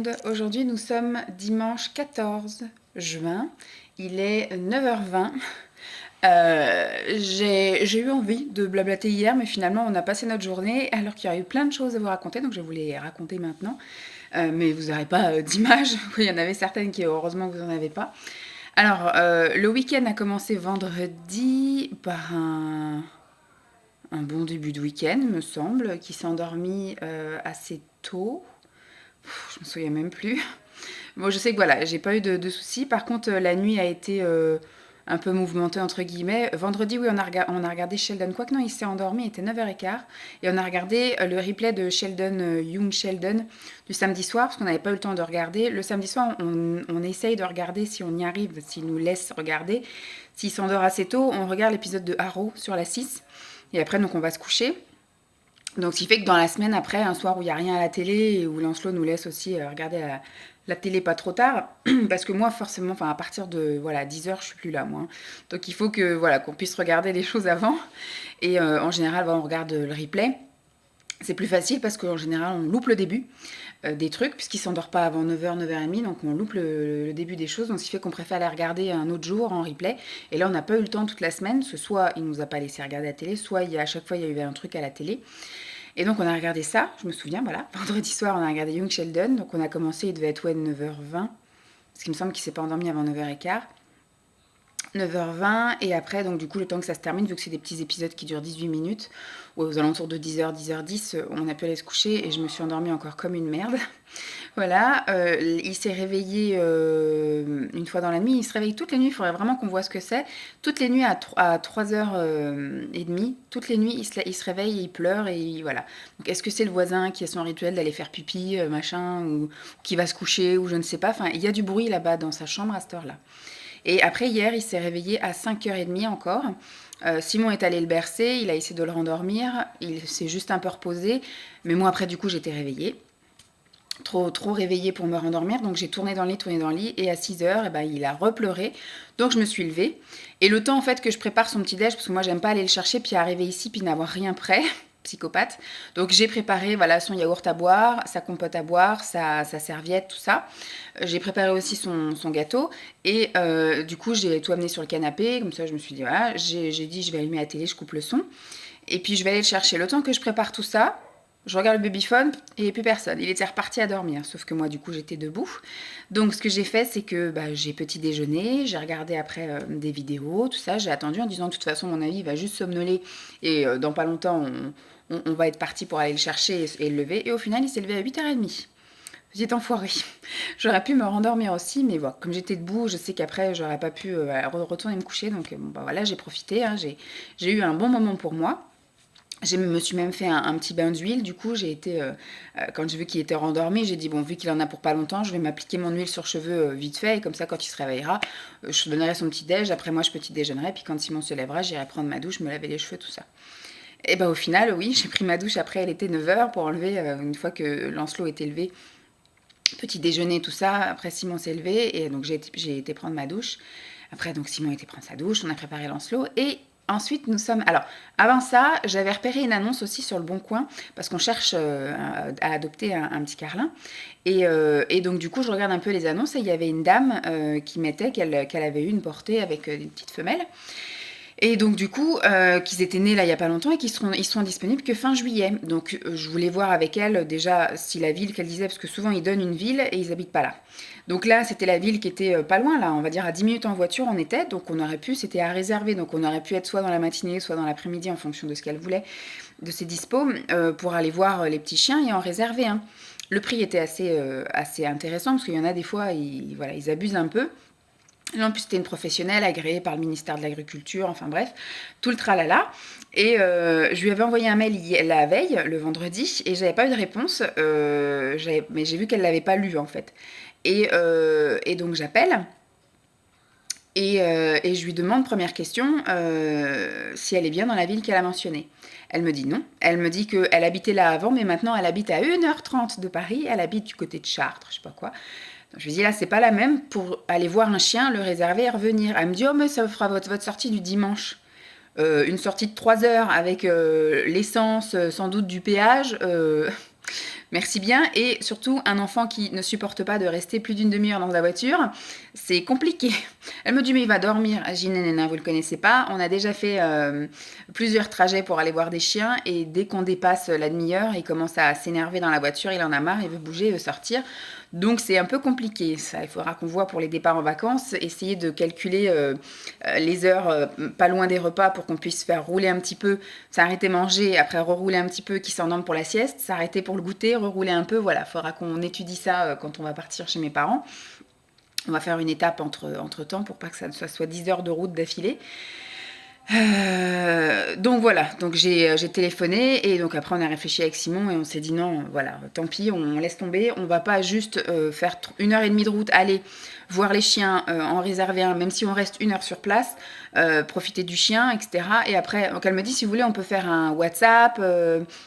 monde. Aujourd'hui, nous sommes dimanche 14 juin. Il est 9h20. J'ai eu envie de blablater hier, mais finalement, on a passé notre journée alors qu'il y a eu plein de choses à vous raconter, donc je vais vous les raconter maintenant. Mais vous n'aurez pas d'images. Il y en avait certaines qui, heureusement, vous n'en avez pas. Alors, le week-end a commencé vendredi par un bon début de week-end, me semble, qui s'est endormi assez tôt. Je me souviens même plus. Bon, je sais que voilà, j'ai pas eu de soucis. Par contre, la nuit a été un peu mouvementée, entre guillemets. Vendredi, oui, on a regardé Sheldon. Quoique non, il s'est endormi, il était 9h15. Et on a regardé le replay de Sheldon, Young Sheldon, du samedi soir, parce qu'on n'avait pas eu le temps de regarder. Le samedi soir, on essaye de regarder si on y arrive, s'il nous laisse regarder. S'il s'endort assez tôt, on regarde l'épisode de Arrow sur la 6. Et après, donc, on va se coucher. Donc, ce qui fait que dans la semaine, après, un soir où il n'y a rien à la télé et où Lancelot nous laisse aussi regarder la télé pas trop tard, parce que moi, forcément, enfin, à partir de voilà, 10h, je suis plus là, moi. Donc, il faut que voilà, qu'on puisse regarder les choses avant. Et en général, on regarde le replay. C'est plus facile parce qu'en général, on loupe le début des trucs, puisqu'il ne s'endort pas avant 9h, 9h30, donc on loupe le début des choses. Donc, ce qui fait qu'on préfère les regarder un autre jour en replay. Et là, on n'a pas eu le temps toute la semaine, parce que soit il ne nous a pas laissé regarder la télé, soit à chaque fois, il y a eu un truc à la télé. Et donc on a regardé ça, je me souviens, voilà. Vendredi soir, on a regardé Young Sheldon. Donc on a commencé, il devait être 9h20. Parce qu'il me semble qu'il s'est pas endormi avant 9h15. 9h20 et après, donc du coup, le temps que ça se termine, vu que c'est des petits épisodes qui durent 18 minutes, aux alentours de 10h, 10h10, on a pu aller se coucher et je me suis endormie encore comme une merde. Voilà, il s'est réveillé une fois dans la nuit, il se réveille toutes les nuits, il faudrait vraiment qu'on voit ce que c'est. Toutes les nuits à 3h30, toutes les nuits, il se réveille et il pleure et voilà. Donc est-ce que c'est le voisin qui a son rituel d'aller faire pipi, machin, ou qui va se coucher, ou je ne sais pas. Enfin, il y a du bruit là-bas dans sa chambre à cette heure-là. Et après, hier, il s'est réveillé à 5h30 encore. Simon est allé le bercer, il a essayé de le rendormir, il s'est juste un peu reposé. Mais moi, après, du coup, j'étais réveillée. Trop réveillée pour me rendormir. Donc, j'ai tourné dans le lit. Et à 6h, eh ben, il a repleuré. Donc, je me suis levée. Et le temps, en fait, que je prépare son petit-déj, parce que moi, j'aime pas aller le chercher, puis arriver ici, puis n'avoir rien prêt. Psychopathe. Donc j'ai préparé voilà, son yaourt à boire, sa compote à boire, sa serviette, tout ça. J'ai préparé aussi son gâteau et du coup j'ai tout amené sur le canapé, comme ça je me suis dit voilà, j'ai dit je vais allumer la télé, je coupe le son et puis je vais aller le chercher. Le temps que je prépare tout ça, je regarde le babyphone et il n'y a plus personne. Il était reparti à dormir, sauf que moi du coup j'étais debout. Donc ce que j'ai fait c'est que j'ai petit déjeuné, j'ai regardé après des vidéos, tout ça, j'ai attendu en disant de toute façon mon avis il va juste somnoler et dans pas longtemps on va être parti pour aller le chercher et le lever. Et au final, il s'est levé à 8h30. Petit enfoiré. J'aurais pu me rendormir aussi, mais bon, comme j'étais debout, je sais qu'après, j'aurais pas pu retourner me coucher. Donc, voilà, j'ai profité. Hein, j'ai eu un bon moment pour moi. Je me suis même fait un petit bain d'huile. Du coup, j'ai été, quand j'ai vu qu'il était rendormi, j'ai dit, bon, vu qu'il en a pour pas longtemps, je vais m'appliquer mon huile sur cheveux vite fait. Et comme ça, quand il se réveillera, je donnerai son petit déj. Après, moi, je petit déjeunerai. Puis quand Simon se lèvera, j'irai prendre ma douche, me laver les cheveux, tout ça. Et au final, oui, j'ai pris ma douche après, elle était 9h pour enlever, une fois que Lancelot était levé, petit déjeuner, tout ça. Après, Simon s'est levé et donc j'ai été prendre ma douche. Après, donc Simon était prendre sa douche, on a préparé Lancelot et ensuite nous sommes... Alors, avant ça, j'avais repéré une annonce aussi sur le Bon Coin parce qu'on cherche à adopter un petit carlin. Et donc, du coup, je regarde un peu les annonces et il y avait une dame qui mettait qu'elle avait eu une portée avec une petite femelle. Et donc du coup, qu'ils étaient nés là il n'y a pas longtemps et qu'ils seront disponibles que fin juillet. Donc je voulais voir avec elle déjà si la ville qu'elle disait, parce que souvent ils donnent une ville et ils habitent pas là. Donc là, c'était la ville qui était pas loin, là, on va dire à 10 minutes en voiture on était, donc on aurait pu, c'était à réserver, donc on aurait pu être soit dans la matinée, soit dans l'après-midi en fonction de ce qu'elle voulait, de ses dispos, pour aller voir les petits chiens et en réserver un. Le prix était assez intéressant, parce qu'il y en a des fois, ils abusent un peu. En plus, c'était une professionnelle agréée par le ministère de l'Agriculture, enfin bref, tout le tralala. Et je lui avais envoyé un mail la veille, le vendredi, et j'avais pas eu de réponse, mais j'ai vu qu'elle l'avait pas lu en fait. Et donc j'appelle, et je lui demande, première question, si elle est bien dans la ville qu'elle a mentionnée. Elle me dit non. Elle me dit qu'elle habitait là avant, mais maintenant elle habite à 1h30 de Paris, elle habite du côté de Chartres, je sais pas quoi. Je lui dis là, c'est pas la même pour aller voir un chien, le réserver et revenir. Elle me dit, oh, mais ça fera votre sortie du dimanche. Une sortie de 3 heures avec l'essence, sans doute du péage. merci bien. Et surtout, un enfant qui ne supporte pas de rester plus d'une demi-heure dans la voiture, c'est compliqué. Elle me dit, mais il va dormir. Je dis, non, vous le connaissez pas. On a déjà fait plusieurs trajets pour aller voir des chiens. Et dès qu'on dépasse la demi-heure, il commence à s'énerver dans la voiture. Il en a marre, il veut bouger, il veut sortir. Donc c'est un peu compliqué, ça. Il faudra qu'on voit pour les départs en vacances, essayer de calculer les heures pas loin des repas pour qu'on puisse faire rouler un petit peu, s'arrêter manger, après rerouler un petit peu, qui s'endorme pour la sieste, s'arrêter pour le goûter, rerouler un peu, voilà. Il faudra qu'on étudie ça quand on va partir chez mes parents. On va faire une étape entre temps pour pas que ça soit 10 heures de route d'affilée. Donc voilà, donc j'ai téléphoné et donc après on a réfléchi avec Simon et on s'est dit non, voilà, tant pis, on laisse tomber, on va pas juste faire 1h30 de route, aller voir les chiens, en réserver un, même si on reste 1 heure sur place, profiter du chien, etc. Et après, donc elle me dit si vous voulez on peut faire un WhatsApp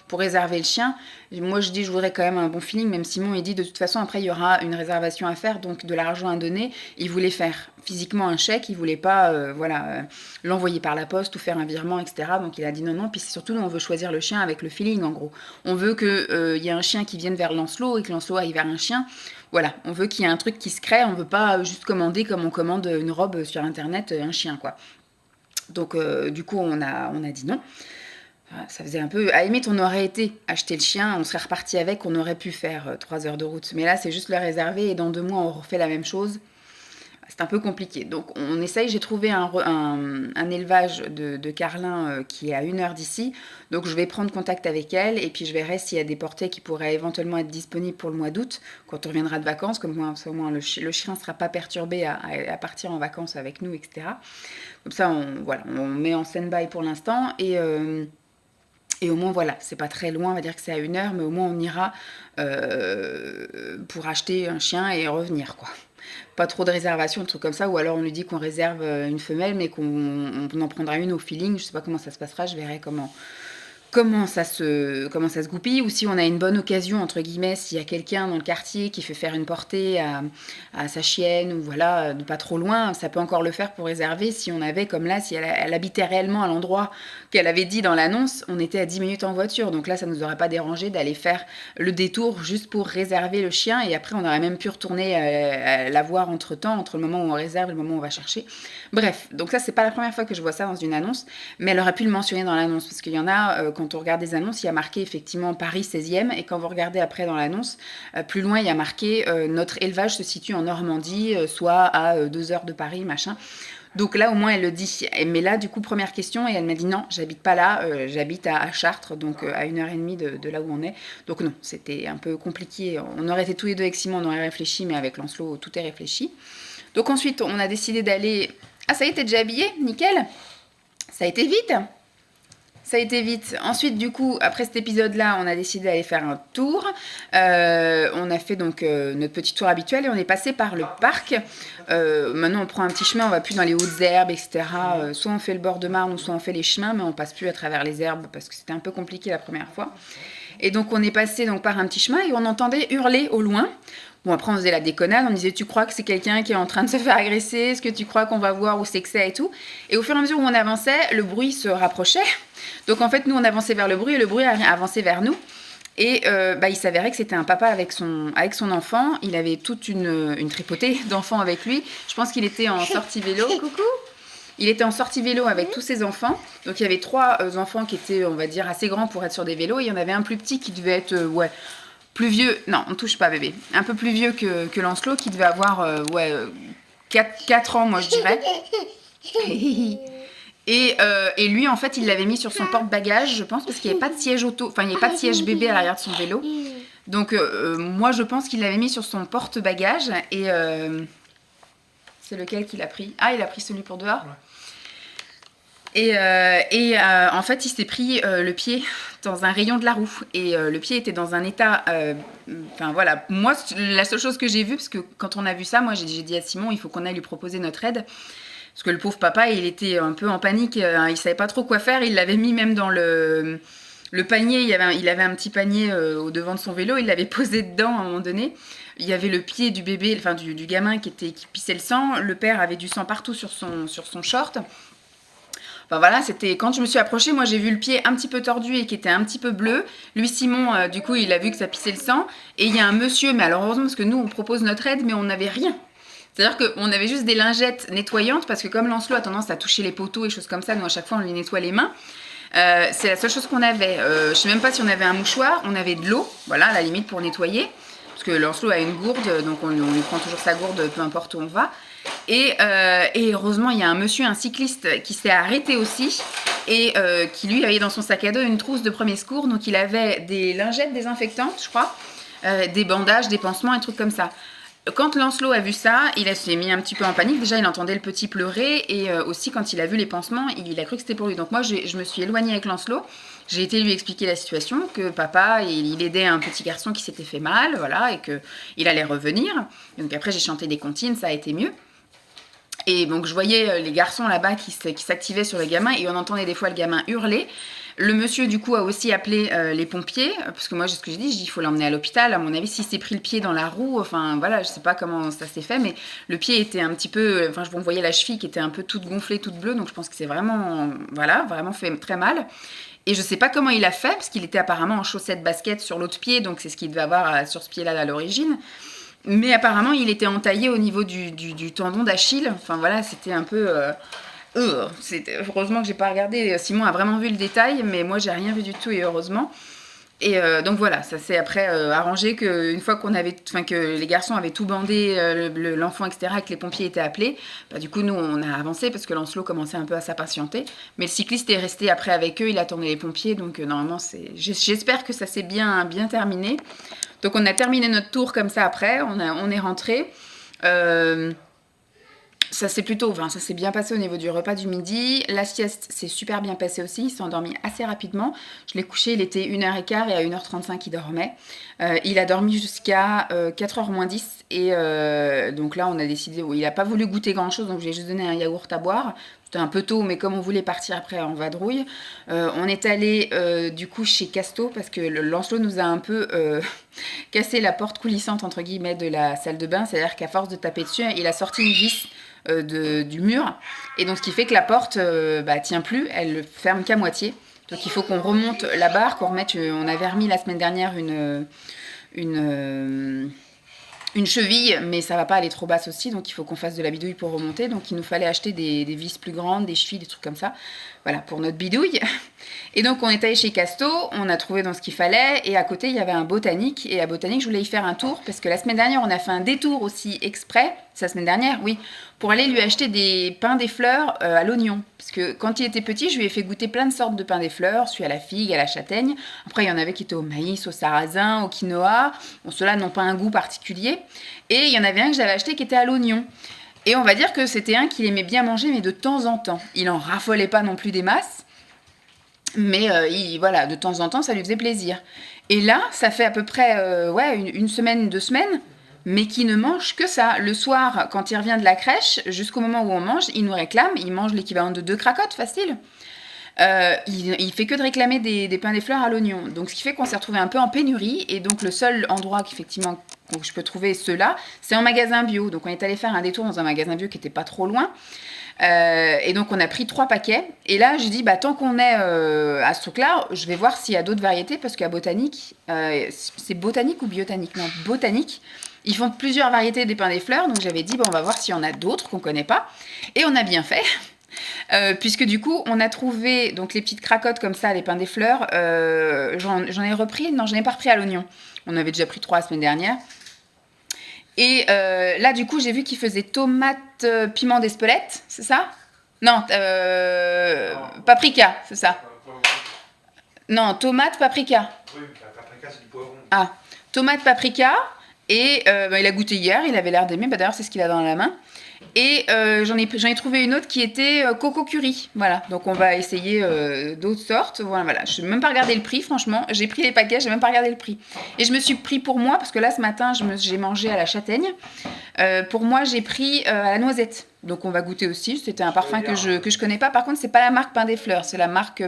pour réserver le chien. Et moi je dis je voudrais quand même un bon feeling, même Simon il dit de toute façon après il y aura une réservation à faire, donc de l'argent à donner. Il voulait faire physiquement un chèque, il voulait pas l'envoyer par la poste ou faire un virement, etc. Donc il a dit non, puis surtout nous on veut choisir le chien avec le feeling en gros. On veut qu'il y ait un chien qui vienne vers Lancelot et que Lancelot aille vers un chien. Voilà, on veut qu'il y ait un truc qui se crée, on veut pas juste commander comme on commande une robe sur internet, un chien quoi. Donc du coup on a dit non. Ça faisait un peu... À la limite, on aurait été acheter le chien, on serait reparti avec, on aurait pu faire 3 heures de route. Mais là, c'est juste le réserver et dans 2 mois, on refait la même chose. C'est un peu compliqué. Donc, on essaye. J'ai trouvé un élevage de carlins qui est à 1 heure d'ici. Donc, je vais prendre contact avec elle et puis je verrai s'il y a des portées qui pourraient éventuellement être disponibles pour le mois d'août, quand on reviendra de vacances. Comme ça, au moins, le chien ne sera pas perturbé à partir en vacances avec nous, etc. Comme ça, on met en stand-by pour l'instant et au moins, voilà, c'est pas très loin, on va dire que c'est à 1 heure, mais au moins on ira pour acheter un chien et revenir, quoi. Pas trop de réservations, un truc comme ça, ou alors on lui dit qu'on réserve une femelle, mais qu'on en prendra une au feeling. Je sais pas comment ça se passera, je verrai comment ça se goupille, ou si on a une bonne occasion, entre guillemets, s'il y a quelqu'un dans le quartier qui fait faire une portée à sa chienne, ou voilà, de pas trop loin, ça peut encore le faire pour réserver. Si on avait, comme là, si elle habitait réellement à l'endroit qu'elle avait dit dans l'annonce, on était à 10 minutes en voiture, donc là, ça nous aurait pas dérangé d'aller faire le détour juste pour réserver le chien, et après, on aurait même pu retourner la voir entre-temps, entre le moment où on réserve et le moment où on va chercher. Bref, donc ça, c'est pas la première fois que je vois ça dans une annonce, mais elle aurait pu le mentionner dans l'annonce, parce qu'il y en a, quand on regarde des annonces, il y a marqué effectivement Paris 16e, et quand vous regardez après dans l'annonce, plus loin, il y a marqué notre élevage se situe en Normandie, soit à 2 heures de Paris, machin. Donc là, au moins, elle le dit. Mais là, du coup, première question, et elle m'a dit non, j'habite pas là, j'habite à Chartres, donc à 1h30 de là où on est. Donc non, c'était un peu compliqué. On aurait été tous les deux avec Simon, on aurait réfléchi, mais avec Lancelot, tout est réfléchi. Donc ensuite, on a décidé d'aller... Ah, ça y est, t'es déjà habillée? Nickel. Ça a été vite. Ça a été vite. Ensuite, du coup, après cet épisode-là, on a décidé d'aller faire un tour. On a fait donc notre petit tour habituel et on est passé par le parc. Maintenant, on prend un petit chemin, on va plus dans les hautes herbes, etc. Soit on fait le bord de Marne, ou soit on fait les chemins, mais on passe plus à travers les herbes parce que c'était un peu compliqué la première fois. Et donc, on est passé donc par un petit chemin et on entendait hurler au loin. Bon, après, on faisait la déconnade, on disait, tu crois que c'est quelqu'un qui est en train de se faire agresser? Est-ce que tu crois qu'on va voir où c'est que c'est et tout? Et au fur et à mesure où on avançait, le bruit se rapprochait. Donc, en fait, nous, on avançait vers le bruit et le bruit avançait vers nous. Et il s'avérait que c'était un papa avec son enfant. Il avait toute une tripotée d'enfants avec lui. Je pense qu'il était en sortie vélo. Coucou! Il était en sortie vélo avec tous ses enfants. Donc, il y avait 3 enfants qui étaient, on va dire, assez grands pour être sur des vélos. Et il y en avait un plus petit qui devait être, plus vieux, non, on touche pas bébé, un peu plus vieux que Lancelot, qui devait avoir 4 ans, moi je dirais. Et lui, en fait, il l'avait mis sur son porte-bagages, je pense, parce qu'il n'y avait pas de siège auto, enfin, il n'y avait pas de siège bébé à l'arrière de son vélo. Donc, moi, je pense qu'il l'avait mis sur son porte-bagages. Et c'est lequel qu'il a pris? Ah, il a pris celui pour dehors. Ouais. Et en fait, il s'est pris le pied dans un rayon de la roue. Et le pied était dans un état... Enfin, voilà. Moi, la seule chose que j'ai vue, parce que quand on a vu ça, moi, j'ai dit à Simon, il faut qu'on aille lui proposer notre aide. Parce que le pauvre papa, il était un peu en panique. Il savait pas trop quoi faire. Il l'avait mis même dans le panier. Il avait un petit panier au devant de son vélo. Il l'avait posé dedans à un moment donné. Il y avait le pied du bébé, enfin du gamin qui pissait le sang. Le père avait du sang partout sur son short. Enfin voilà, c'était quand je me suis approchée, moi j'ai vu le pied un petit peu tordu et qui était un petit peu bleu. Lui, Simon, du coup, il a vu que ça pissait le sang. Et il y a un monsieur, mais alors heureusement parce que nous, on propose notre aide, mais on n'avait rien. C'est-à-dire qu'on avait juste des lingettes nettoyantes parce que comme Lancelot a tendance à toucher les poteaux et choses comme ça, nous à chaque fois on lui nettoie les mains. C'est la seule chose qu'on avait. Je sais même pas si on avait un mouchoir, on avait de l'eau, voilà, à la limite pour nettoyer. Parce que Lancelot a une gourde, donc on lui prend toujours sa gourde, peu importe où on va. Et heureusement, il y a un monsieur, un cycliste, qui s'est arrêté aussi et qui lui avait dans son sac à dos une trousse de premier secours. Donc il avait des lingettes désinfectantes, je crois, des bandages, des pansements, un truc comme ça. Quand Lancelot a vu ça, il s'est mis un petit peu en panique. Déjà, il entendait le petit pleurer et aussi quand il a vu les pansements, il a cru que c'était pour lui. Donc moi, je me suis éloignée avec Lancelot. J'ai été lui expliquer la situation, que papa, il aidait un petit garçon qui s'était fait mal, voilà, et qu'il allait revenir. Et donc après, j'ai chanté des comptines, ça a été mieux. Et donc je voyais les garçons là-bas qui s'activaient sur le gamin et on entendait des fois le gamin hurler. Le monsieur du coup a aussi appelé les pompiers, parce que moi ce que j'ai dit, il faut l'emmener à l'hôpital. À mon avis, s'il s'est pris le pied dans la roue, enfin voilà, je sais pas comment ça s'est fait, mais le pied était un petit peu, enfin on voyait la cheville qui était un peu toute gonflée, toute bleue, donc je pense que c'est vraiment, voilà, vraiment fait très mal. Et je sais pas comment il a fait, parce qu'il était apparemment en chaussettes basket sur l'autre pied, donc c'est ce qu'il devait avoir sur ce pied-là à l'origine. Mais apparemment, il était entaillé au niveau du tendon d'Achille. Enfin voilà, c'était un peu... heureusement que j'ai pas regardé. Simon a vraiment vu le détail, mais moi j'ai rien vu du tout et heureusement. Et donc voilà, ça s'est après arrangé qu'une fois que les garçons avaient tout bandé, l'enfant, etc., et que les pompiers étaient appelés, bah, du coup nous on a avancé parce que Lancelot commençait un peu à s'impatienter. Mais le cycliste est resté après avec eux, il attendait les pompiers, donc normalement j'espère que ça s'est bien terminé. Donc on a terminé notre tour comme ça après, on est rentré. Ça s'est bien passé au niveau du repas du midi. La sieste s'est super bien passée aussi. Il s'est endormi assez rapidement. Je l'ai couché, il était 1h15 et à 1h35 il dormait. Il a dormi jusqu'à 4h moins 10. Et donc là, on a décidé... il n'a pas voulu goûter grand-chose, donc je lui ai juste donné un yaourt à boire. C'était un peu tôt, mais comme on voulait partir après en vadrouille, on est allé du coup chez Casto parce que le Lancelot nous a un peu cassé la porte coulissante entre guillemets de la salle de bain. C'est-à-dire qu'à force de taper dessus, il a sorti une vis du mur. Et donc ce qui fait que la porte tient plus, elle ferme qu'à moitié. Donc il faut qu'on remonte la barre, qu'on remette... on avait remis la semaine dernière une cheville, mais ça va pas aller trop basse aussi, donc il faut qu'on fasse de la bidouille pour remonter. Donc il nous fallait acheter des vis plus grandes, des chevilles, des trucs comme ça, voilà, pour notre bidouille. Et donc on est allé chez Casto, on a trouvé dans ce qu'il fallait, et à côté il y avait un botanique, et à botanique je voulais y faire un tour, parce que la semaine dernière on a fait un détour aussi exprès, c'est la semaine dernière, oui, pour aller lui acheter des pains des fleurs à l'oignon. Parce que quand il était petit, je lui ai fait goûter plein de sortes de pains des fleurs, celui à la figue, à la châtaigne. Après, il y en avait qui étaient au maïs, au sarrasin, au quinoa. Bon, ceux-là n'ont pas un goût particulier. Et il y en avait un que j'avais acheté qui était à l'oignon. Et on va dire que c'était un qu'il aimait bien manger, mais de temps en temps. Il en raffolait pas non plus des masses. Mais voilà, de temps en temps, ça lui faisait plaisir. Et là, ça fait à peu près une semaine, 2 semaines, mais qui ne mange que ça. Le soir, quand il revient de la crèche, jusqu'au moment où on mange, il nous réclame, il mange l'équivalent de 2 cracottes, facile. Il fait que de réclamer des pains des fleurs à l'oignon. Donc ce qui fait qu'on s'est retrouvé un peu en pénurie. Et donc le seul endroit qu'effectivement où je peux trouver ceux-là, c'est en magasin bio. Donc on est allé faire un détour dans un magasin bio qui n'était pas trop loin. Et donc on a pris 3 paquets. Et là j'ai dit tant qu'on est à ce truc-là, je vais voir s'il y a d'autres variétés. Parce qu'à Botanique, c'est Botanique ou Biotanique? Non, Botanique. Ils font plusieurs variétés des pains des fleurs. Donc j'avais dit on va voir s'il y en a d'autres qu'on connaît pas. Et on a bien fait. Puisque du coup on a trouvé donc les petites cracottes comme ça, les pains des fleurs, j'en ai repris, non j'en ai pas repris à l'oignon, on avait déjà pris 3 la semaine dernière. Et là du coup j'ai vu qu'ils faisaient tomate, piment d'Espelette, c'est ça? Non, paprika, c'est ça? Non, tomate, paprika. Oui, la paprika c'est du poivron. Ah, tomate, paprika. Et il a goûté hier, il avait l'air d'aimer, d'ailleurs c'est ce qu'il a dans la main. Et j'en ai trouvé une autre qui était coco curry. Voilà, donc on va essayer d'autres sortes. Voilà. Je n'ai même pas regardé le prix, franchement. J'ai pris les paquets, j'ai même pas regardé le prix. Et je me suis pris pour moi, parce que là ce matin j'ai mangé à la châtaigne. Pour moi j'ai pris à la noisette. Donc on va goûter aussi. C'était un parfum que je connais pas. Par contre c'est pas la marque Pain des Fleurs, c'est la marque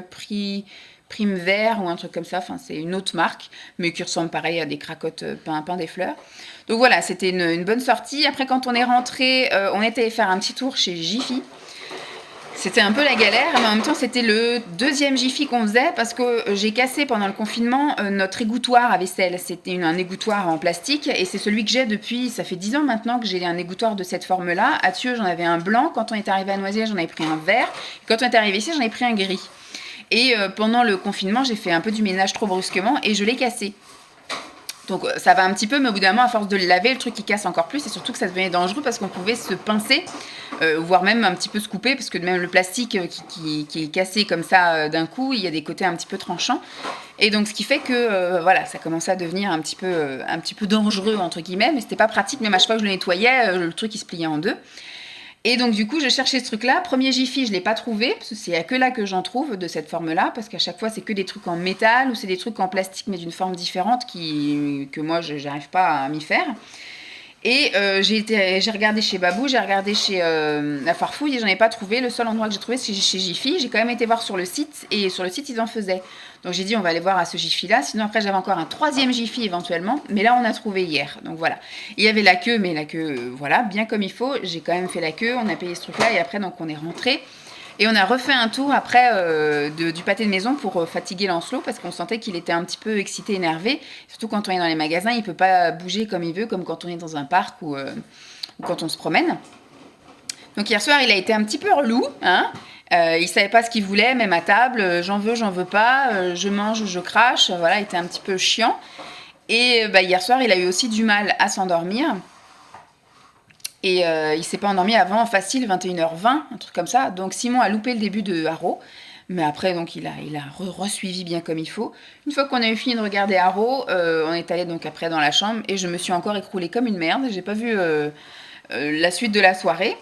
Prime Vert ou un truc comme ça. Enfin c'est une autre marque, mais qui ressemble pareil à des cracottes pain des fleurs. Donc voilà, c'était une bonne sortie. Après, quand on est rentré, on était allé faire un petit tour chez Jiffy. C'était un peu la galère, mais en même temps, c'était le deuxième Jiffy qu'on faisait parce que j'ai cassé pendant le confinement notre égouttoir à vaisselle. C'était un égouttoir en plastique et c'est celui que j'ai depuis, ça fait 10 ans maintenant que j'ai un égouttoir de cette forme-là. À Thieu, j'en avais un blanc. Quand on est arrivé à Noisy, j'en avais pris un vert. Et quand on est arrivé ici, j'en ai pris un gris. Et pendant le confinement, j'ai fait un peu du ménage trop brusquement et je l'ai cassé. Donc ça va un petit peu, mais au bout d'un moment, à force de le laver, le truc il casse encore plus et surtout que ça devenait dangereux parce qu'on pouvait se pincer, voire même un petit peu se couper parce que même le plastique qui est cassé comme ça d'un coup, il y a des côtés un petit peu tranchants. Et donc ce qui fait que voilà, ça commençait à devenir un petit peu dangereux entre guillemets, mais c'était pas pratique. Même à chaque fois que je le nettoyais, le truc il se pliait en deux. Et donc du coup, je cherchais ce truc-là. Premier Jiffy, je l'ai pas trouvé parce que c'est que là que j'en trouve de cette forme-là, parce qu'à chaque fois c'est que des trucs en métal ou c'est des trucs en plastique mais d'une forme différente que moi je n'arrive pas à m'y faire. Et j'ai regardé chez Babou, j'ai regardé chez La Farfouille et j'en ai pas trouvé. Le seul endroit que j'ai trouvé c'est chez Jiffy. J'ai quand même été voir sur le site et sur le site ils en faisaient. Donc j'ai dit on va aller voir à ce Jiffy là. Sinon après j'avais encore un troisième Jiffy éventuellement. Mais là on a trouvé hier. Donc voilà. Il y avait la queue mais la queue voilà bien comme il faut. J'ai quand même fait la queue. On a payé ce truc là et après donc on est rentré. Et on a refait un tour après du pâté de maison pour fatiguer Lancelot parce qu'on sentait qu'il était un petit peu excité, énervé. Surtout quand on est dans les magasins, il ne peut pas bouger comme il veut, comme quand on est dans un parc ou quand on se promène. Donc hier soir, il a été un petit peu relou. Hein, il ne savait pas ce qu'il voulait, même à table. J'en veux pas. Je mange, je crache. Voilà, il était un petit peu chiant. Et hier soir, il a eu aussi du mal à s'endormir. Et il s'est pas endormi avant facile 21h20, un truc comme ça. Donc Simon a loupé le début de Haro. Mais après, donc, il a resuivi bien comme il faut. Une fois qu'on a eu fini de regarder Haro, on est allé donc après dans la chambre et je me suis encore écroulée comme une merde. J'ai pas vu la suite de la soirée.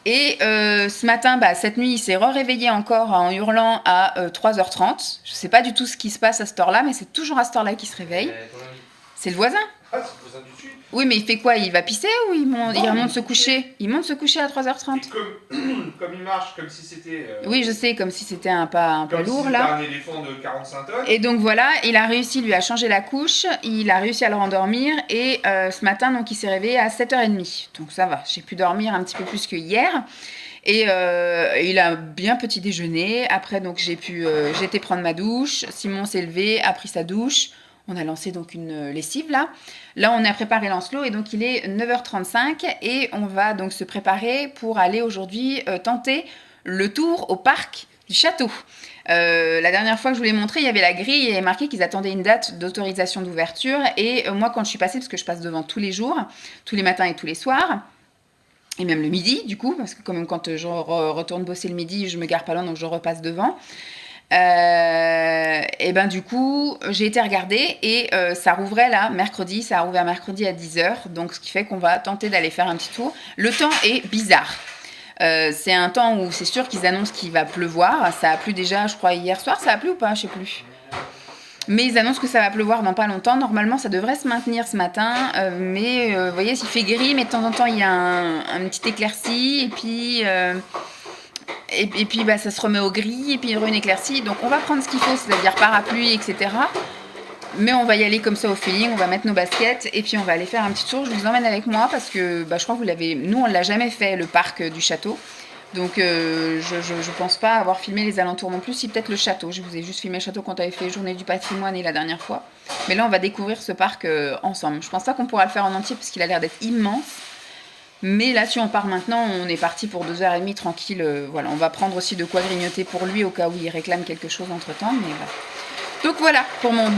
Et ce matin, cette nuit, il s'est réveillé encore en hurlant à 3h30. Je sais pas du tout ce qui se passe à cette heure-là, mais c'est toujours à cette heure-là qu'il se réveille. C'est le voisin. Ah, c'est le voisin du dessus. Oui, mais il fait quoi? Il va pisser ou il remonte se coucher? Il monte se coucher à 3h30. Comme il marche, comme si c'était... Oui, je sais, comme si c'était un pas lourd, si là. un éléphant de 45 tonnes. Et donc voilà, il a réussi, lui a changé la couche, il a réussi à le rendormir, et ce matin, donc, il s'est réveillé à 7h30. Donc ça va, j'ai pu dormir un petit peu plus que hier. Et il a bien petit déjeuner. Après, donc, j'ai été prendre ma douche. Simon s'est levé, a pris sa douche. On a lancé donc une lessive là. Là, on a préparé Lancelot et donc il est 9h35 et on va donc se préparer pour aller aujourd'hui tenter le tour au parc du château. La dernière fois que je vous l'ai montré, il y avait la grille et il y avait marqué qu'ils attendaient une date d'autorisation d'ouverture. Et moi, quand je suis passée, parce que je passe devant tous les jours, tous les matins et tous les soirs, et même le midi du coup, parce que comme quand je retourne bosser le midi, je me gare pas loin donc je repasse devant. Et ben du coup j'ai été regarder et ça rouvrait là mercredi, ça a rouvert mercredi à 10h, donc ce qui fait qu'on va tenter d'aller faire un petit tour. Le temps est bizarre, c'est un temps où c'est sûr qu'ils annoncent qu'il va pleuvoir. Ça a plu déjà je crois hier soir, ça a plu ou pas, je sais plus, mais ils annoncent que ça va pleuvoir dans pas longtemps. Normalement ça devrait se maintenir ce matin, mais vous voyez, s'il fait gris mais de temps en temps il y a un petit éclairci et puis et puis ça se remet au gris et puis il y aura une éclaircie. Donc on va prendre ce qu'il faut, c'est-à-dire parapluie, etc. Mais on va y aller comme ça au feeling, on va mettre nos baskets et puis on va aller faire un petit tour. Je vous emmène avec moi parce que je crois que nous on l'a jamais fait, le parc du château. Donc je pense pas avoir filmé les alentours non plus, si peut-être le château. Je vous ai juste filmé le château quand on avait fait Journée du patrimoine la dernière fois. Mais là on va découvrir ce parc ensemble. Je pense pas qu'on pourra le faire en entier parce qu'il a l'air d'être immense. Mais là, si on part maintenant, on est parti pour 2h30 tranquille. Voilà, on va prendre aussi de quoi grignoter pour lui au cas où il réclame quelque chose entre-temps. Mais voilà. Donc voilà pour mon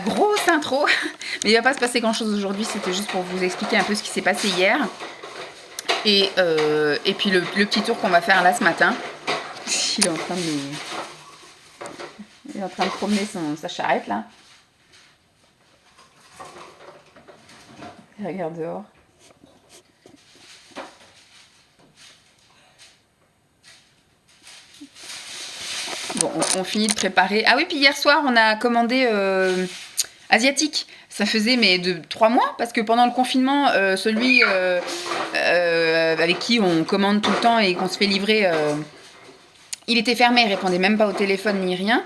grosse intro. Mais il va pas se passer grand-chose aujourd'hui. C'était juste pour vous expliquer un peu ce qui s'est passé hier. Et puis le petit tour qu'on va faire là ce matin. Il est en train de promener sa charrette là. Il regarde dehors. Bon, on finit de préparer. Ah oui, puis hier soir, on a commandé asiatique. Ça faisait 3 mois, parce que pendant le confinement, celui avec qui on commande tout le temps et qu'on se fait livrer, il était fermé, il répondait même pas au téléphone ni rien.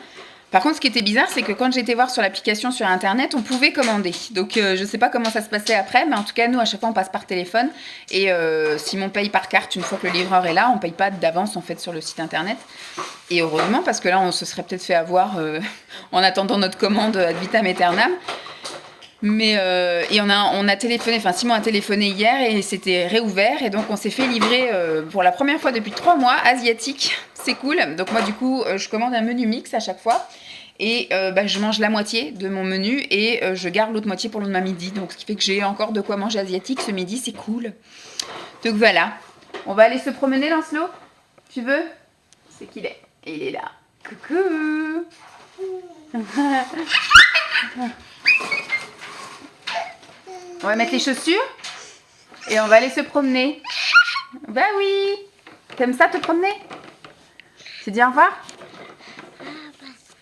Par contre, ce qui était bizarre, c'est que quand j'étais voir sur l'application sur internet, on pouvait commander. Donc, je sais pas comment ça se passait après, mais en tout cas, nous, à chaque fois, on passe par téléphone. Et si on paye par carte, une fois que le livreur est là, on paye pas d'avance en fait sur le site internet. Et heureusement, parce que là, on se serait peut-être fait avoir en attendant notre commande ad vitam aeternam. Mais et on a téléphoné, enfin Simon a téléphoné hier et c'était réouvert et donc on s'est fait livrer pour la première fois depuis 3 mois asiatique. C'est cool. Donc moi du coup je commande un menu mix à chaque fois et je mange la moitié de mon menu et je garde l'autre moitié pour le lendemain midi. Donc ce qui fait que j'ai encore de quoi manger asiatique ce midi, c'est cool. Donc voilà. On va aller se promener Lancelot. Tu veux? C'est qu'il est. Et il est là. Coucou. On va mettre les chaussures et on va aller se promener. Bah oui. T'aimes ça te promener? Tu dis au revoir?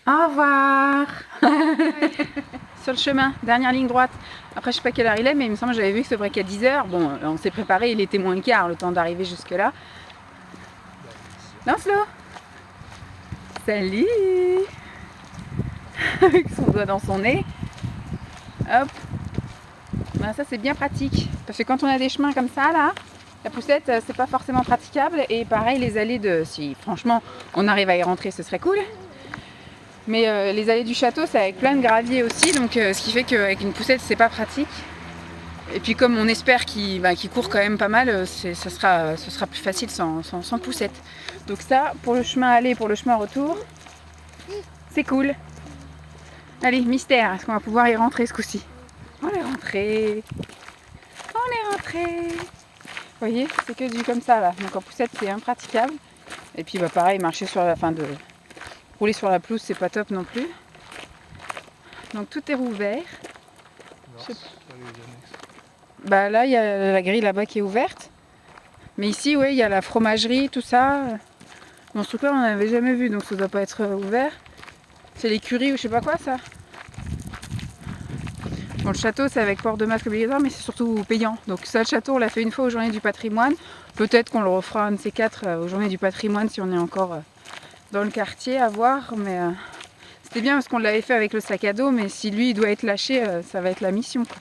Au revoir. Sur le chemin, dernière ligne droite. Après je sais pas quelle heure il est, mais il me semble que j'avais vu que c'est vrai qu'à 10h. Bon, on s'est préparé, il était moins le quart, le temps d'arriver jusque là. Lancelot. Salut. Avec son doigt dans son nez. Hop. Ben ça c'est bien pratique parce que quand on a des chemins comme ça là, la poussette c'est pas forcément praticable et pareil les allées de, si franchement on arrive à y rentrer ce serait cool, mais les allées du château c'est avec plein de gravier aussi donc ce qui fait qu'avec une poussette c'est pas pratique et puis comme on espère qu'il court quand même pas mal, ce sera plus facile sans poussette. Donc ça pour le chemin aller, pour le chemin retour c'est cool. Allez mystère, est-ce qu'on va pouvoir y rentrer ce coup-ci? On est rentré. On est rentré. Vous voyez, c'est que du comme ça là. Donc en poussette c'est impraticable. Et puis pareil, marcher sur la fin de rouler sur la pelouse c'est pas top non plus. Donc tout est rouvert. Bah là il y a la grille là-bas qui est ouverte. Mais ici ouais il y a la fromagerie, tout ça. Bon ce truc là on n'avait jamais vu donc ça doit pas être ouvert. C'est l'écurie ou je sais pas quoi ça. Bon, le château c'est avec port de masque obligatoire mais c'est surtout payant. Donc ça le château on l'a fait une fois aux journées du patrimoine. Peut-être qu'on le refera un de ces 4 aux journées du patrimoine si on est encore dans le quartier à voir. Mais c'était bien parce qu'on l'avait fait avec le sac à dos mais si lui il doit être lâché ça va être la mission quoi.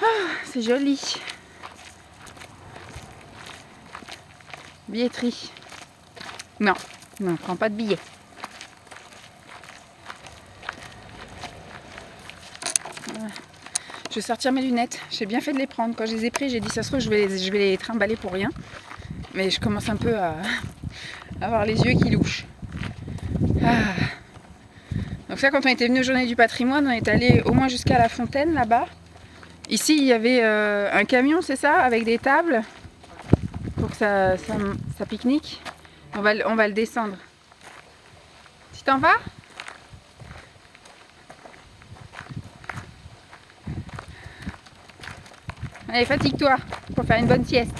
Ah, c'est joli. Billetterie. Non, on ne prend pas de billets. Je vais sortir mes lunettes. J'ai bien fait de les prendre. Quand je les ai pris, j'ai dit ça se trouve je vais les trimballer pour rien. Mais je commence un peu à avoir les yeux qui louchent. Ah. Donc ça, quand on était venu aux Journées du Patrimoine, on est allé au moins jusqu'à la fontaine là-bas. Ici, il y avait un camion, c'est ça, avec des tables pour que ça pique-nique. On va le descendre. Tu t'en vas ? Allez, fatigue-toi pour faire une bonne sieste.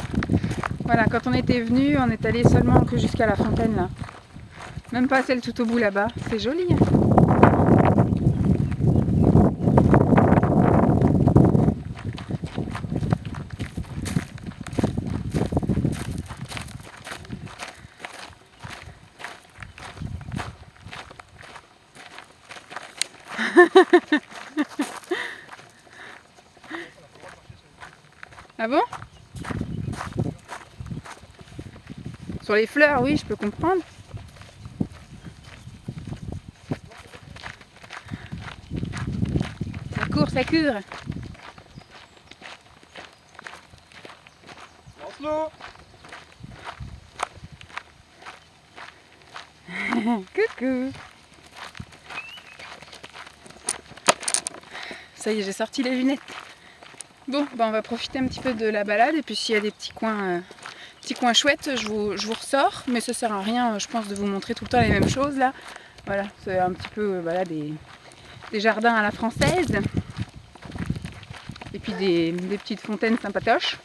Voilà, quand on était venu, on est allé seulement que jusqu'à la fontaine là. Même pas celle tout au bout là-bas. C'est joli. Hein. Ah bon? Sur les fleurs, oui, je peux comprendre. Ça court, ça court. Lancelot. Coucou. Ça y est, j'ai sorti les lunettes. Bon, on va profiter un petit peu de la balade et puis s'il y a des petits coins chouettes, je vous ressors. Mais ça sert à rien, je pense, de vous montrer tout le temps les mêmes choses là. Voilà, c'est un petit peu des jardins à la française. Et puis des petites fontaines sympatoches.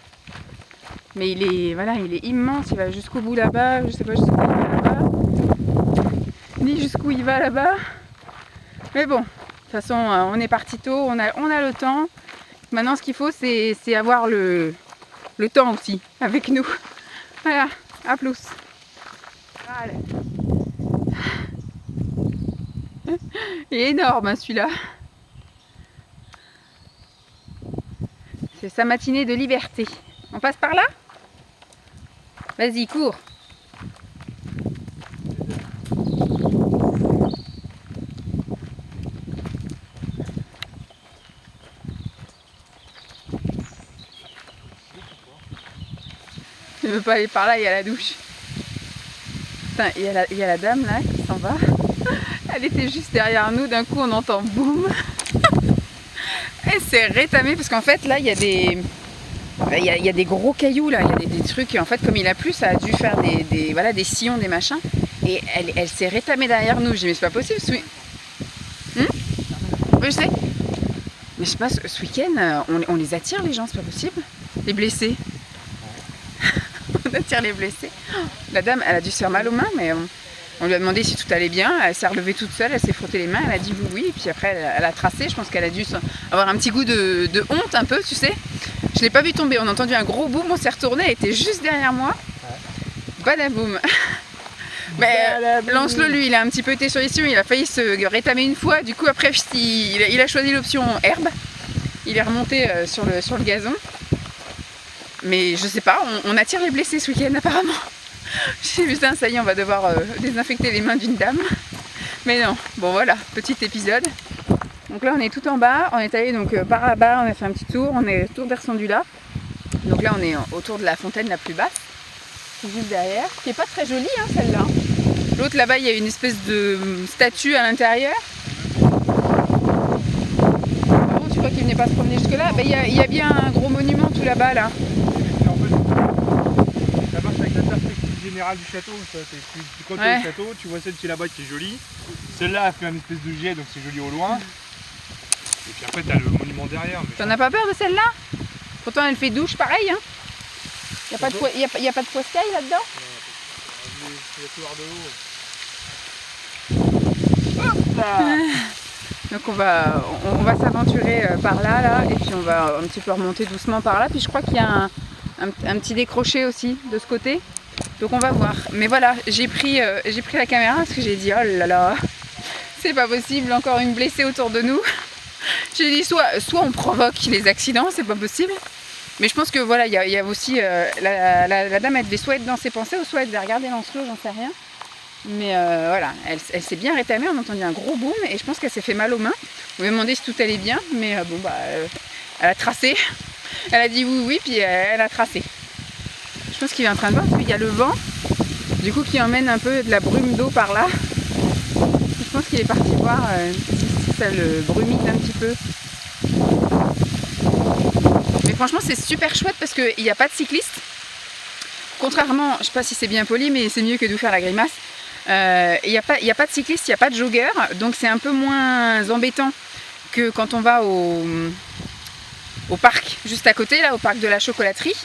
Mais il est immense, il va jusqu'au bout là-bas, je sais pas jusqu'où il va là-bas. Ni jusqu'où il va là-bas. Mais bon, de toute façon, on est parti tôt, on a le temps. Maintenant, ce qu'il faut, c'est avoir le temps aussi avec nous. Voilà, à plus. général. Il est énorme hein, celui-là. C'est sa matinée de liberté. On passe par là? Vas-y, cours. Je ne veux pas aller par là, il y a la douche. Putain, il y a la dame là qui s'en va. Elle était juste derrière nous, d'un coup on entend boum. Elle s'est rétamée parce qu'en fait là il y a des gros cailloux là, il y a des trucs, en fait comme il a plu ça a dû faire voilà, des sillons, des machins. Et elle s'est rétamée derrière nous, j'ai dit mais c'est pas possible ce oui, je sais. Mais je sais pas, ce week-end on les attire les gens, c'est pas possible. Les blessés. On attire les blessés. La dame elle a dû se faire mal aux mains mais on lui a demandé si tout allait bien, elle s'est relevée toute seule, elle s'est frottée les mains, elle a dit oui, oui, et puis après elle a tracé, je pense qu'elle a dû avoir un petit goût de honte un peu, tu sais. Je l'ai pas vu tomber, on a entendu un gros boom, on s'est retourné, elle était juste derrière moi. Badaboum. Mais Lancelot, lui, il a un petit peu été sur les cieux, il a failli se rétamer une fois, du coup après il a choisi l'option herbe, il est remonté sur le gazon. Mais je sais pas, on attire les blessés ce week-end apparemment. J'ai vu ça, ça y est, on va devoir désinfecter les mains d'une dame. Mais non, bon voilà, petit épisode. Donc là on est tout en bas, on est allé donc par là-bas, on a fait un petit tour, on est tout redescendu là. Donc là on est autour de la fontaine la plus basse, qui est juste derrière, qui est pas très jolie hein, celle-là. L'autre là-bas il y a une espèce de statue à l'intérieur. Bon, tu crois qu'il venait pas se promener jusque là? Il y a bien un gros monument tout là-bas là. Ça marche avec la perspective générale du château. Quand tu es au château, tu vois celle qui est là-bas qui est jolie. Celle-là a fait un espèce de jet, donc c'est joli au loin. Et puis après, tu as le monument derrière. T'en as pas peur de celle-là? Pourtant, elle fait douche pareil. Hein. Il n'y a pas de poiscaille là-dedans? Il y a couloir de l'eau. Donc on va s'aventurer par là, et puis on va un petit peu remonter doucement par là. Puis je crois qu'il y a un petit décroché aussi de ce côté. Donc on va voir. Mais voilà, j'ai pris la caméra parce que j'ai dit oh là là, c'est pas possible, encore une blessée autour de nous. J'ai dit soit on provoque les accidents, c'est pas possible. Mais je pense que voilà, il y a aussi la dame, elle devait soit être dans ses pensées ou soit elle devait regarder Lancelot, j'en sais rien. Mais voilà, elle s'est bien rétamée, on a entendu un gros boom et je pense qu'elle s'est fait mal aux mains. On lui a demandé si tout allait bien, mais bon bah elle a tracé. Elle a dit oui oui, puis elle a tracé. Je pense qu'il est en train de voir parce qu'il y a le vent, du coup qui emmène un peu de la brume d'eau par là. Je pense qu'il est parti voir si ça le brumide un petit peu. Mais franchement c'est super chouette parce qu'il n'y a pas de cyclistes. Contrairement, je ne sais pas si c'est bien poli, mais c'est mieux que de vous faire la grimace. Il n'y a pas de cyclistes, il n'y a pas de joggeurs, donc c'est un peu moins embêtant que quand on va au parc juste à côté, là, au parc de la chocolaterie.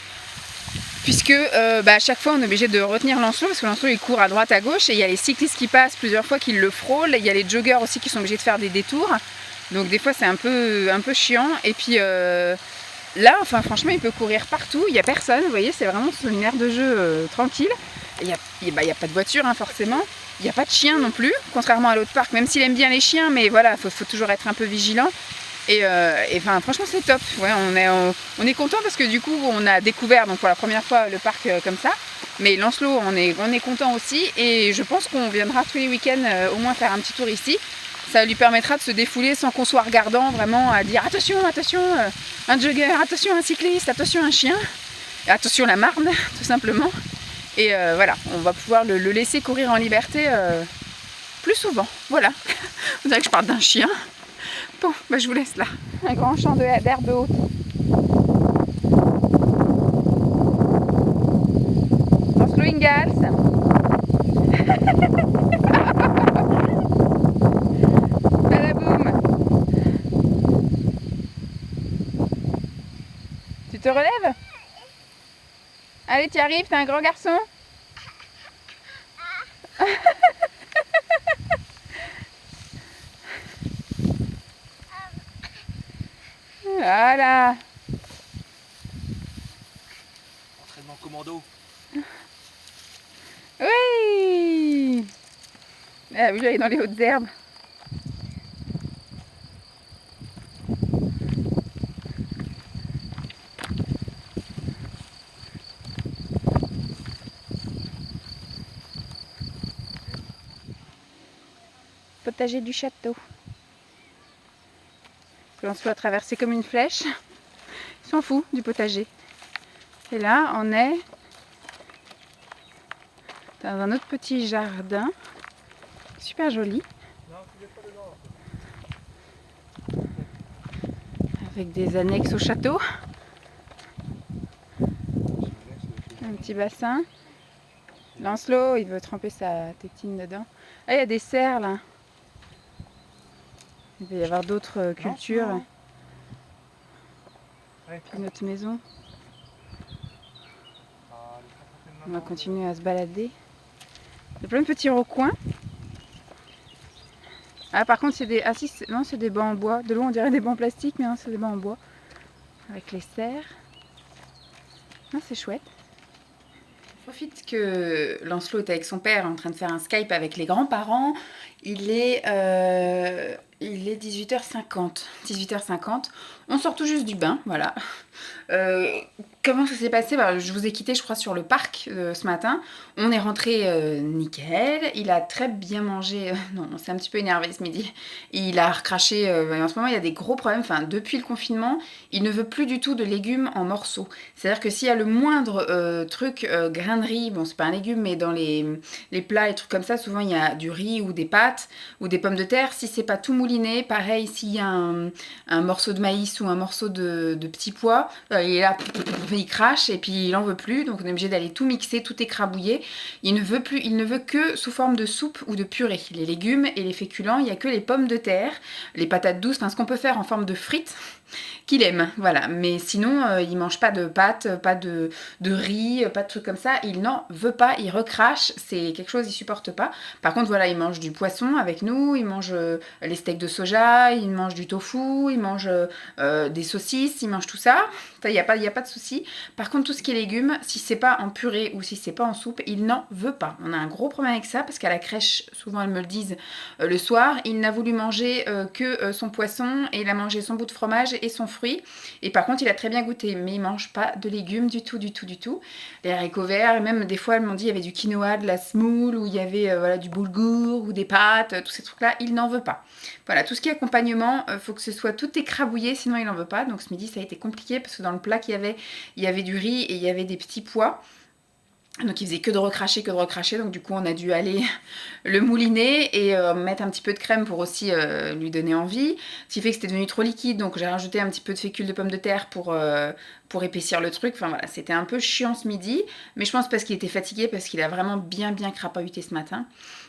Puisque à chaque fois on est obligé de retenir Lancelot, parce que Lancelot il court à droite à gauche, et il y a les cyclistes qui passent plusieurs fois qui le frôlent, il y a les joggeurs aussi qui sont obligés de faire des détours. Donc des fois c'est un peu chiant, et puis là, enfin franchement, il peut courir partout, il n'y a personne, vous voyez, c'est vraiment sur une aire de jeu tranquille. Il n'y a pas de voiture, hein, forcément. Il n'y a pas de chien non plus, contrairement à l'autre parc, même s'il aime bien les chiens, mais voilà, faut toujours être un peu vigilant. Et enfin, franchement, c'est top. Ouais, on est content parce que du coup, on a découvert donc pour la première fois le parc comme ça. Mais Lancelot, on est content aussi, et je pense qu'on viendra tous les week-ends au moins faire un petit tour ici. Ça lui permettra de se défouler sans qu'on soit regardant, vraiment à dire attention, attention, un jogger, attention, un cycliste, attention, un chien, et attention, la marne, tout simplement. Et voilà, on va pouvoir le laisser courir en liberté plus souvent. Voilà, vous savez que je parle d'un chien. Bon, bah, je vous laisse là. Un grand champ d'herbe haute. Lancelot Ingalls. Tu te relèves? Allez, tu arrives, t'es un grand garçon. Voilà. Entraînement commando. Oui. Ah oui, j'allais dans les hautes herbes. Potager du château. On se peut traverser comme une flèche. Il s'en fout du potager. Et là, on est dans un autre petit jardin. Super joli. Avec des annexes au château. Un petit bassin. Lancelot, il veut tremper sa tétine dedans. Ah, il y a des cerfs là. Il va y avoir d'autres cultures. Puis notre maison. On va continuer à se balader. Il y a plein de petits recoins. Ah, par contre, c'est des. Ah, si, non, c'est des bancs en bois. De loin, on dirait des bancs en plastique, mais non, c'est des bancs en bois. Avec les cerfs. Non, c'est chouette. Je profite que Lancelot est avec son père en train de faire un Skype avec les grands-parents. Il est 18h50. 18h50. On sort tout juste du bain, voilà. Comment ça s'est passé? Je vous ai quitté, je crois, sur le parc ce matin. On est rentré nickel. Il a très bien mangé. Non, on s'est un petit peu énervé ce midi. Il a recraché. En ce moment, il y a des gros problèmes. Enfin, depuis le confinement, il ne veut plus du tout de légumes en morceaux. C'est-à-dire que s'il y a le moindre truc, grain de riz, bon, c'est pas un légume, mais dans les plats et trucs comme ça, souvent il y a du riz ou des pâtes ou des pommes de terre. Si c'est pas tout mouliné, pareil, s'il y a un morceau de maïs ou un morceau de petits pois, il est là, il crache et puis il en veut plus, donc on est obligé d'aller tout mixer, tout écrabouiller. Il ne veut plus, il ne veut que sous forme de soupe ou de purée. Les légumes et les féculents, il n'y a que les pommes de terre, les patates douces, enfin ce qu'on peut faire en forme de frites qu'il aime, voilà. Mais sinon, il mange pas de pâtes, pas de riz, pas de trucs comme ça. Il n'en veut pas, il recrache, c'est quelque chose il supporte pas. Par contre, voilà, il mange du poisson avec nous, il mange les steaks de soja, il mange du tofu, il mange des saucisses, il mange tout ça. Il n'y a pas de souci. Par contre, tout ce qui est légumes, si c'est pas en purée ou si c'est pas en soupe, il n'en veut pas. On a un gros problème avec ça parce qu'à la crèche, souvent elles me le disent le soir, il n'a voulu manger que son poisson et il a mangé son bout de fromage et son fruit. Et par contre, il a très bien goûté, mais il mange pas de légumes du tout, du tout, du tout. Les haricots verts, et même des fois, elles m'ont dit il y avait du quinoa, de la semoule, ou il y avait voilà, du boulgour, ou des pâtes, tous ces trucs-là, il n'en veut pas. Voilà, tout ce qui est accompagnement, faut que ce soit tout écrabouillé, sinon il n'en veut pas. Donc ce midi, ça a été compliqué parce que dans le plat qu'il y avait du riz et il y avait des petits pois. Donc il faisait que de recracher, donc du coup on a dû aller le mouliner et mettre un petit peu de crème pour aussi lui donner envie. Ce qui fait que c'était devenu trop liquide, donc j'ai rajouté un petit peu de fécule de pommes de terre pour épaissir le truc. Enfin voilà, c'était un peu chiant ce midi, mais je pense parce qu'il était fatigué, parce qu'il a vraiment bien crapahuté ce matin.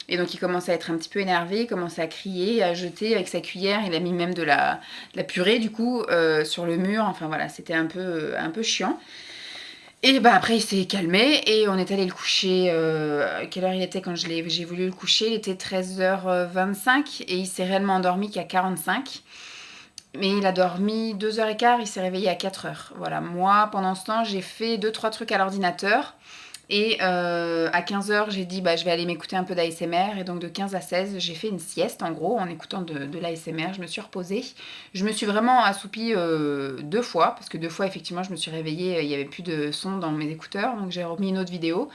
Et donc il commençait à être un petit peu énervé, il commençait à crier, à jeter avec sa cuillère, il a mis même de la purée du coup sur le mur, enfin voilà, c'était un peu chiant. Et bah après il s'est calmé et on est allé le coucher. Quelle heure il était quand j'ai voulu le coucher? Il était 13h25 et il s'est réellement endormi qu'à 45. Mais il a dormi 2h15, il s'est réveillé à 4h. Voilà, moi pendant ce temps j'ai fait 2-3 trucs à l'ordinateur. Et à 15h, j'ai dit je vais aller m'écouter un peu d'ASMR. Et donc de 15 à 16, j'ai fait une sieste en gros en écoutant de l'ASMR. Je me suis reposée. Je me suis vraiment assoupie 2 fois. Parce que 2 fois, effectivement, je me suis réveillée. Il n'y avait plus de son dans mes écouteurs. Donc j'ai remis une autre vidéo.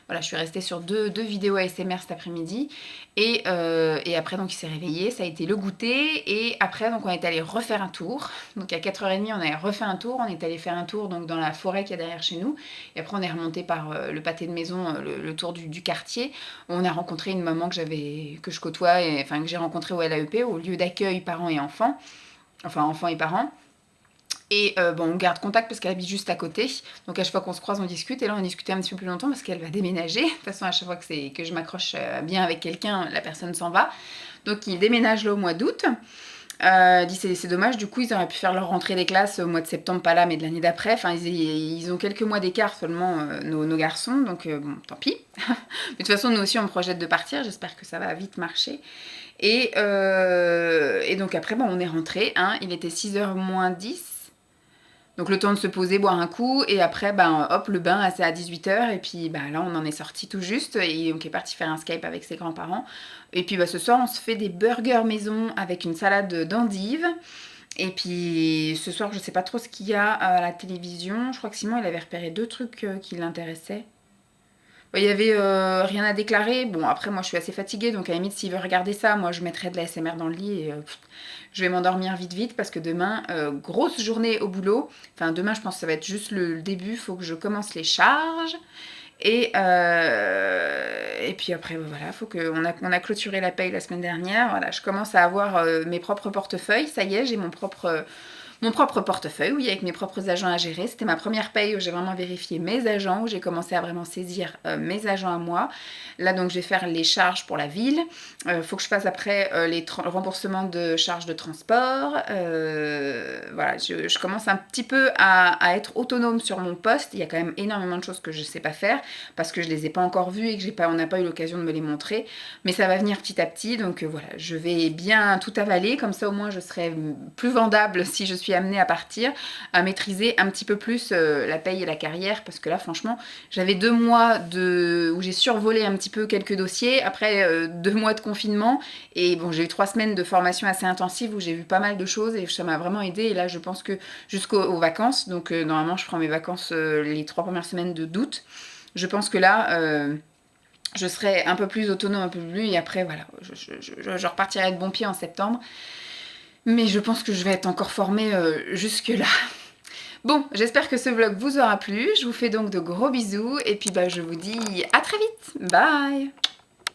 Voilà, je suis restée sur deux vidéos ASMR cet après-midi. Et après, donc il s'est réveillé. Ça a été le goûter. Et après, donc on est allé refaire un tour. Donc à 4h30, on a refait un tour. On est allé faire un tour donc, dans la forêt qu'il y a derrière chez nous. Et après, on est remonté par le pâté de maison, le tour du quartier. On a rencontré une maman que je côtoie, que j'ai rencontrée au LAEP, au lieu d'accueil parents et enfants. Enfin, enfants et parents. Et on garde contact parce qu'elle habite juste à côté. Donc à chaque fois qu'on se croise, on discute. Et là, on a discuté un petit peu plus longtemps parce qu'elle va déménager. De toute façon, à chaque fois que je m'accroche bien avec quelqu'un, la personne s'en va. Donc il déménage là au mois d'août. Dit c'est dommage, du coup ils auraient pu faire leur rentrée des classes au mois de septembre, pas là mais de l'année d'après. Enfin ils ont quelques mois d'écart seulement nos garçons, donc bon tant pis. Mais de toute façon nous aussi on projette de partir, j'espère que ça va vite marcher. Et donc après on est rentré, hein, il était 6h moins 10. Donc le temps de se poser, boire un coup, et après, ben, hop, le bain, c'est à 18 h, et puis ben, là, on en est sorti tout juste, et donc est parti faire un Skype avec ses grands-parents. Et puis ben, ce soir, on se fait des burgers maison avec une salade d'endives. Et puis ce soir, je sais pas trop ce qu'il y a à la télévision. Je crois que Simon, il avait repéré 2 trucs qui l'intéressaient. Il y avait rien à déclarer. Bon, après, moi, je suis assez fatiguée, donc à la limite, s'il veut regarder ça, moi, je mettrai de la SMR dans le lit et je vais m'endormir vite, vite, parce que demain, grosse journée au boulot. Enfin, demain, je pense que ça va être juste le début. Il faut que je commence les charges. Et puis après, voilà, faut que on a clôturé la paye la semaine dernière. Voilà, je commence à avoir mes propres portefeuilles. Ça y est, j'ai mon propre portefeuille, oui, avec mes propres agents à gérer. C'était ma première paye où j'ai vraiment vérifié mes agents, où j'ai commencé à vraiment saisir mes agents à moi. Là, donc, je vais faire les charges pour la ville. Faut que je fasse après les remboursements de charges de transport. Voilà, je commence un petit peu à être autonome sur mon poste. Il y a quand même énormément de choses que je ne sais pas faire parce que je ne les ai pas encore vues et que on n'a pas eu l'occasion de me les montrer. Mais ça va venir petit à petit. Donc voilà, je vais bien tout avaler. Comme ça, au moins, je serai plus vendable si je suis amenée à partir, à maîtriser un petit peu plus la paye et la carrière. Parce que là, franchement, j'avais 2 mois où j'ai survolé un petit peu quelques dossiers. Après 2 mois de confinement. Et bon, j'ai eu 3 semaines de formation assez intensive où j'ai vu pas mal de choses et ça m'a vraiment aidé. Et là, je pense que jusqu'aux vacances, donc normalement, je prends mes vacances les 3 premières semaines d'août. Je pense que là, je serai un peu plus autonome, un peu plus, et après, voilà, je repartirai de bon pied en septembre. Mais je pense que je vais être encore formée jusque-là. Bon, j'espère que ce vlog vous aura plu. Je vous fais donc de gros bisous, et puis bah, je vous dis à très vite. Bye!